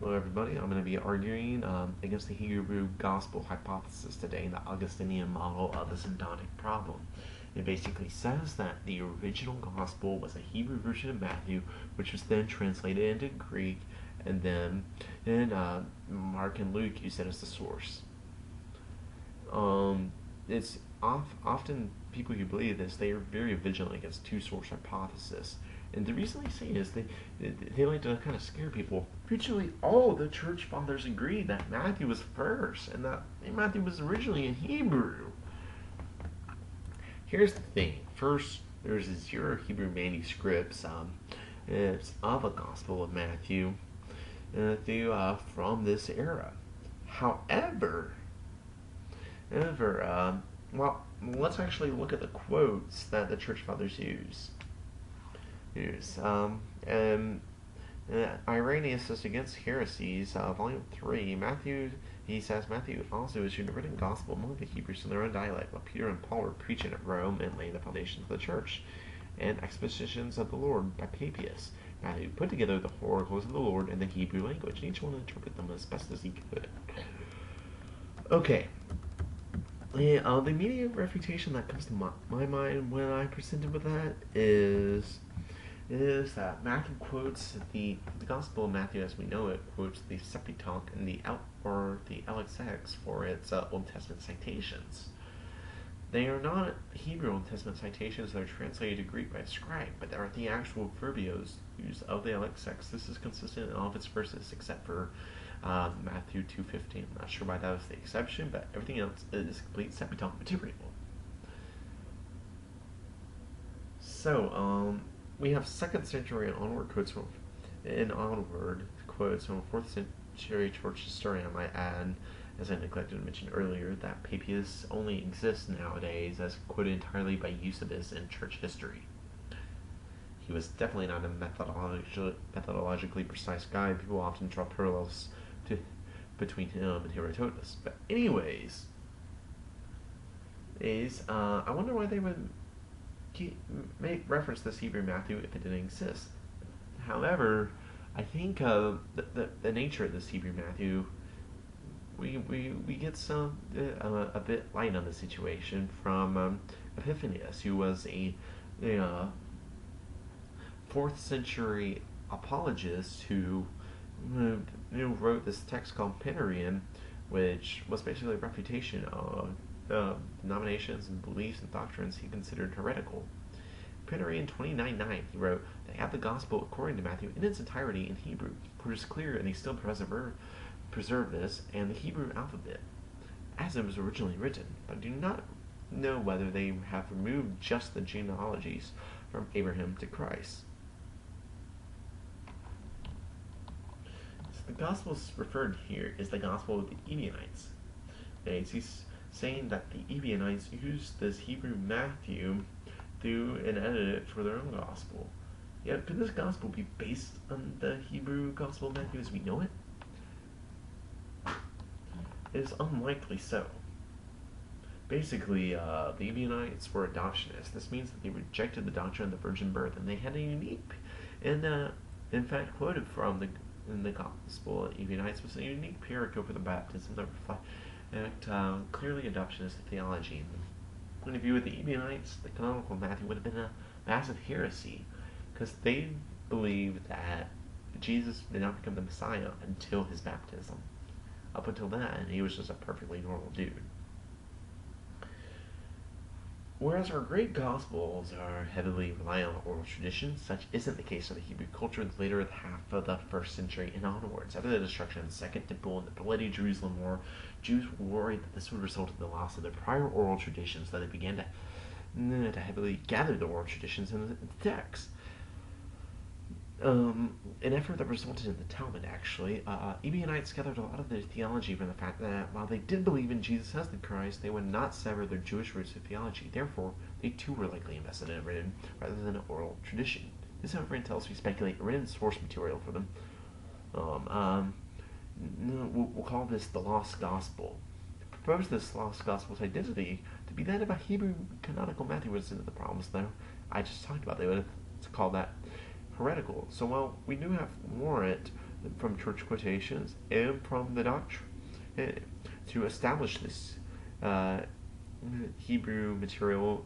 Hello, everybody. I'm going to be arguing against the Hebrew Gospel hypothesis today, the Augustinian model of the synoptic problem. It basically says that the original Gospel was a Hebrew version of Matthew, which was then translated into Greek, and then Mark and Luke use it as the source. It's often people who believe this, they are very vigilant against two-source hypothesis. And the reason they say is they like to kind of scare people. Virtually all the church fathers agree that Matthew was first and that Matthew was originally in Hebrew. Here's the thing. First, there's 0 Hebrew manuscripts it's of a Gospel of Matthew from this era. However, well, let's actually look at the quotes that the church fathers use. Irenaeus Against Heresies, Volume 3, Matthew, he says, Matthew also issued a written gospel among the Hebrews in their own dialect, while Peter and Paul were preaching at Rome and laying the foundations of the church, and expositions of the Lord by Papias. Matthew put together the oracles of the Lord in the Hebrew language, and each one interpreted them as best as he could. Okay. The immediate refutation that comes to my mind when I presented with that is that Matthew quotes the Gospel of Matthew as we know it quotes the synoptic and the LXX for its Old Testament citations. They are not Hebrew Old Testament citations that are translated to Greek by a scribe, but they are the actual verbios used of the LXX. This is consistent in all of its verses except for Matthew 2:15. I'm not sure why that was the exception, but everything else is complete synoptic material. So, we have 2nd century and onward quotes from a 4th century church historian. I might add, as I neglected to mention earlier, that Papias only exists nowadays as quoted entirely by Eusebius in church history. He was definitely not a methodologically precise guy. People often draw parallels between him and Herodotus. But anyways, I wonder why they would make reference to this Hebrew Matthew if it didn't exist. However, I think the nature of this Hebrew Matthew, we get some a bit light on the situation from Epiphanius, who was a 4th century apologist who wrote this text called Penarian, which was basically a refutation of denominations and beliefs and doctrines he considered heretical. Penarian 29:9, he wrote, "They have the gospel according to Matthew in its entirety in Hebrew, for it is clear and they still preserve this and the Hebrew alphabet, as it was originally written, but do not know whether they have removed just the genealogies from Abraham to Christ." So the gospel referred here is the gospel of the Ebionites. He's saying that the Ebionites used this Hebrew Matthew through and edited it for their own gospel. Yet, could this gospel be based on the Hebrew Gospel of Matthew as we know it? It is unlikely so. Basically, the Ebionites were adoptionists. This means that they rejected the doctrine of the virgin birth, and they had a unique, and in fact, quoted from in the Gospel of Ebionites was a unique pericope of the baptism that reflects clearly adoptionist theology. In the point of view of the Ebionites, the canonical Matthew would have been a massive heresy, because they believed that Jesus did not become the Messiah until his baptism. Up until then, he was just a perfectly normal dude. Whereas our great Gospels are heavily reliant on oral tradition, such isn't the case of the Hebrew culture in the later half of the 1st century and onwards. After the destruction of the Second Temple and the Bloody Jerusalem War, Jews were worried that this would result in the loss of their prior oral traditions, that they began to heavily gather the oral traditions in the text. An effort that resulted in the Talmud, actually. Ebionites gathered a lot of their theology from the fact that while they did believe in Jesus as the Christ, they would not sever their Jewish roots of theology. Therefore, they too were likely invested in a written rather than an oral tradition. This, however, entails we speculate a written source material for them. We'll call this the Lost Gospel. To propose this Lost Gospel's identity to be that of a Hebrew canonical Matthew was into the problems, though I just talked about. They would have called that heretical. So while we do have warrant from church quotations and from the doctrine. To establish this Hebrew material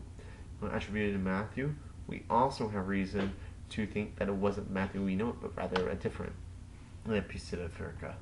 attributed to Matthew, we also have reason to think that it wasn't Matthew we know it, but rather a different piece of Africa.